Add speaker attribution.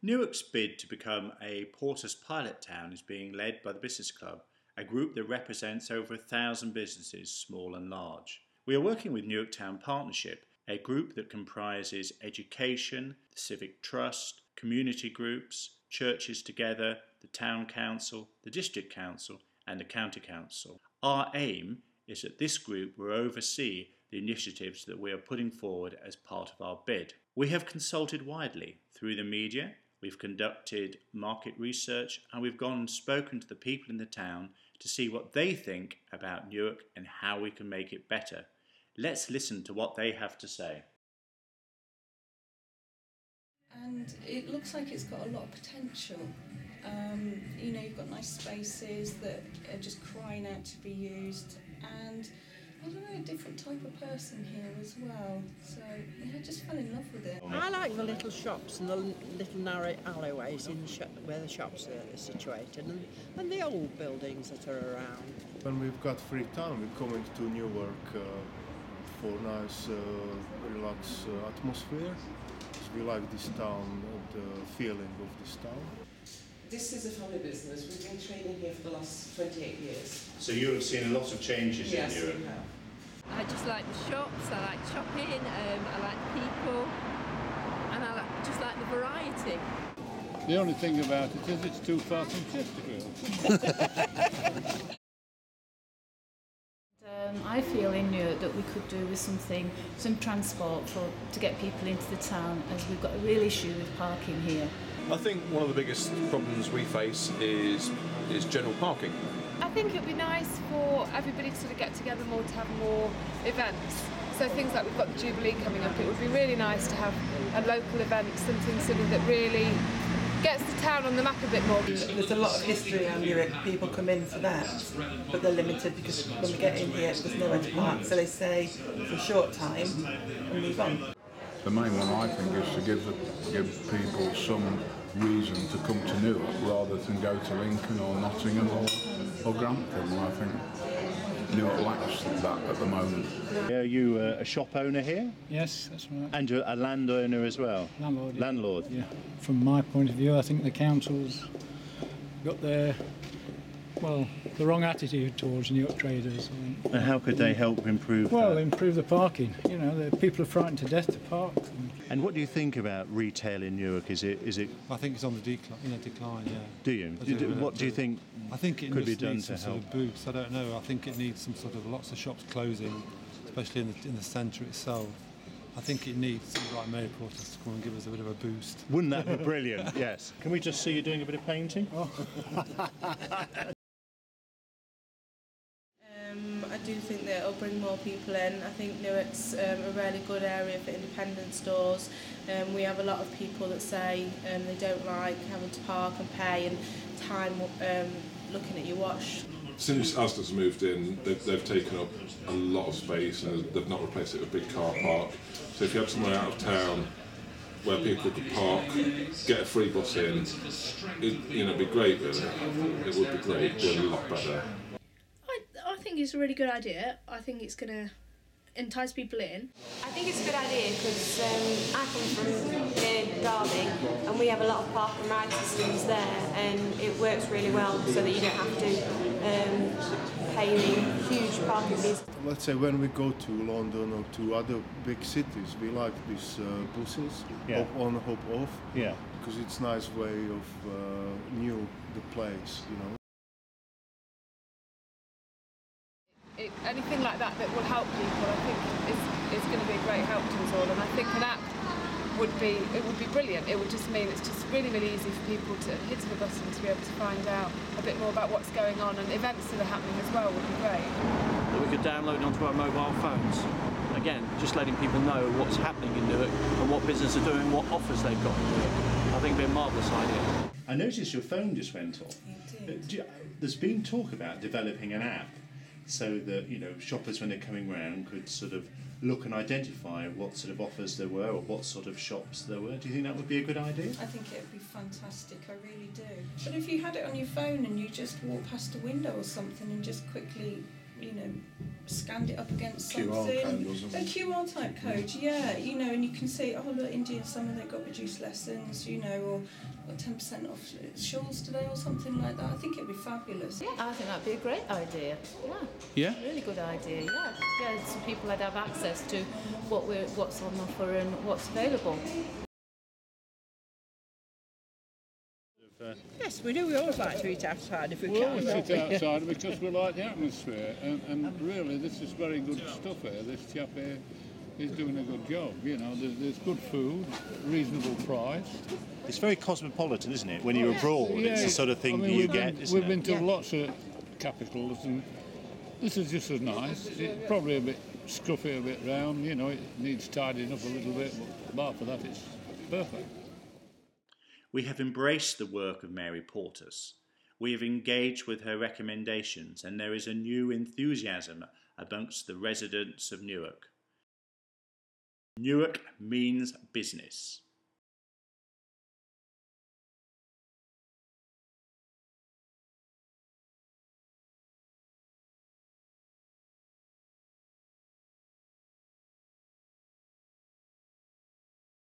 Speaker 1: Newark's bid to become a Portas pilot town is being led by the Business Club, a group that represents over 1,000 businesses, small and large. We are working with Newark Town Partnership, a group that comprises education, the civic trust, community groups, churches together, the town council, the district council and the county council. Our aim is that this group will oversee the initiatives that we are putting forward as part of our bid. We have consulted widely through the media. We've conducted market research and we've gone and spoken to the people in the town to see what they think about Newark and how we can make it better. Let's listen to what they have to say.
Speaker 2: And it looks like it's got a lot of potential. You've got nice spaces that are just crying out to be used, and I don't know, a different type of person here as well. So I just fell in love with it.
Speaker 3: I like the little shops and the little narrow alleyways in where the shops are situated, and the old buildings that are around.
Speaker 4: When we've got free time, we're coming to Newark for nice, relaxed atmosphere. We like this town, the feeling of this town.
Speaker 5: This is a family business. We've been trading here for the last 28 years.
Speaker 1: So you have seen a lot of changes in Newark?
Speaker 5: Yes, we have.
Speaker 6: I just like the shops, I like shopping, I like the people, and I just like the variety.
Speaker 7: The only thing about it is it's too far from Chesterfield.
Speaker 8: I feel in Newark that we could do with some transport to get people into the town, as we've got a real issue with parking here.
Speaker 9: I think one of the biggest problems we face is general parking.
Speaker 10: I think it would be nice for everybody to sort of get together more, to have more events. So things like we've got the Jubilee coming up, it would be really nice to have a local event, something sort of that really gets the town on the map a bit more.
Speaker 5: There's a lot of history around Newark. People come in for that, but they're limited because when we get in here, there's nowhere to park. So they stay for a short time and move on.
Speaker 7: The main one, I think, is to give people some reason to come to Newark rather than go to Lincoln or Nottingham or Grantham. I think Newark lacks that at the moment.
Speaker 1: Are you a shop owner here?
Speaker 11: Yes, that's right.
Speaker 1: And you're a landowner as well?
Speaker 11: Landlord.
Speaker 1: Landlord?
Speaker 11: Yeah. From my point of view, I think the council's got the wrong attitude towards Newark traders. I think.
Speaker 1: And how could they help improve
Speaker 11: Well,
Speaker 1: that?
Speaker 11: improve the parking. The people are frightened to death to park.
Speaker 1: And what do you think about retail in Newark? Is it?
Speaker 12: I think it's on the decline. Yeah.
Speaker 1: Do you? What do you think?
Speaker 12: I think it
Speaker 1: could be done
Speaker 12: needs
Speaker 1: to
Speaker 12: some
Speaker 1: help?
Speaker 12: sort of boost. I don't know. I think it needs some sort of lots of shops closing, especially in the centre itself. I think it needs something like Mayor Portas to come and give us a bit of a boost.
Speaker 1: Wouldn't that be brilliant? Yes. Can we just see you doing a bit of painting?
Speaker 13: I do think that it'll bring more people in. I think Newark's a really good area for independent stores. We have a lot of people that say they don't like having to park and pay and time looking at your watch.
Speaker 9: Since Asda's moved in, they've taken up a lot of space and they've not replaced it with a big car park. So if you had somewhere out of town where people could park, get a free bus in, it'd be great really. It would be great, do a lot better.
Speaker 14: I think it's a really good idea. I think it's going to entice people in.
Speaker 15: I think it's a good idea because I come from near Derby and we have a lot of park and ride systems there, and it works really well so that you don't have to pay any huge parking fees.
Speaker 4: Let's say when we go to London or to other big cities, we like these buses, hop on, hop off, because it's a nice way of new the place,
Speaker 10: Anything like that will help people, I think, is going to be a great help to us all. And I think an app would be brilliant. It would just mean it's just really, really easy for people to hit a button to be able to find out a bit more about what's going on, and events that are happening as well would be great.
Speaker 16: That we could download onto our mobile phones. Again, just letting people know what's happening in Newark and what business are doing, what offers they've got in Newark. I think it'd be a marvellous idea.
Speaker 1: I noticed your phone just went off.
Speaker 2: It did.
Speaker 1: There's been talk about developing an app so that shoppers, when they're coming round, could sort of look and identify what sort of offers there were or what sort of shops there were. Do you think that would be a good idea?
Speaker 2: I think it would be fantastic, I really do. But if you had it on your phone and you just walk past a window or something and just quickly, scanned it up against
Speaker 7: QR
Speaker 2: something.
Speaker 7: code or something.
Speaker 2: A QR type code, yeah, you know, and you can see, oh look, Indian summer they've got reduced lessons, you know, or 10% off shawls today or something like that. I think it'd be fabulous.
Speaker 8: Yeah, I think that'd be a great idea. Yeah.
Speaker 17: Yeah?
Speaker 8: Really good idea, yeah. Yeah, so people would have access to what's on offer and what's available.
Speaker 3: Yes, we do. We always like to eat outside if we
Speaker 17: We
Speaker 3: can.
Speaker 17: always
Speaker 3: don't
Speaker 17: sit
Speaker 3: we?
Speaker 17: outside because we like the atmosphere, and really this is very good stuff here. This chap here is doing a good job, you know. There's good food, reasonable price.
Speaker 1: It's very cosmopolitan, isn't it? When you're abroad,
Speaker 17: Yeah,
Speaker 1: it's the sort of thing
Speaker 17: I mean,
Speaker 1: you get, isn't
Speaker 17: we've
Speaker 1: it?
Speaker 17: been to lots of capitals, and this is just as nice. It's probably a bit scruffy, a bit round, you know, it needs tidying up a little bit, but apart from that, it's perfect.
Speaker 1: We have embraced the work of Mary Portas. We have engaged with her recommendations, and there is a new enthusiasm amongst the residents of Newark. Newark means business.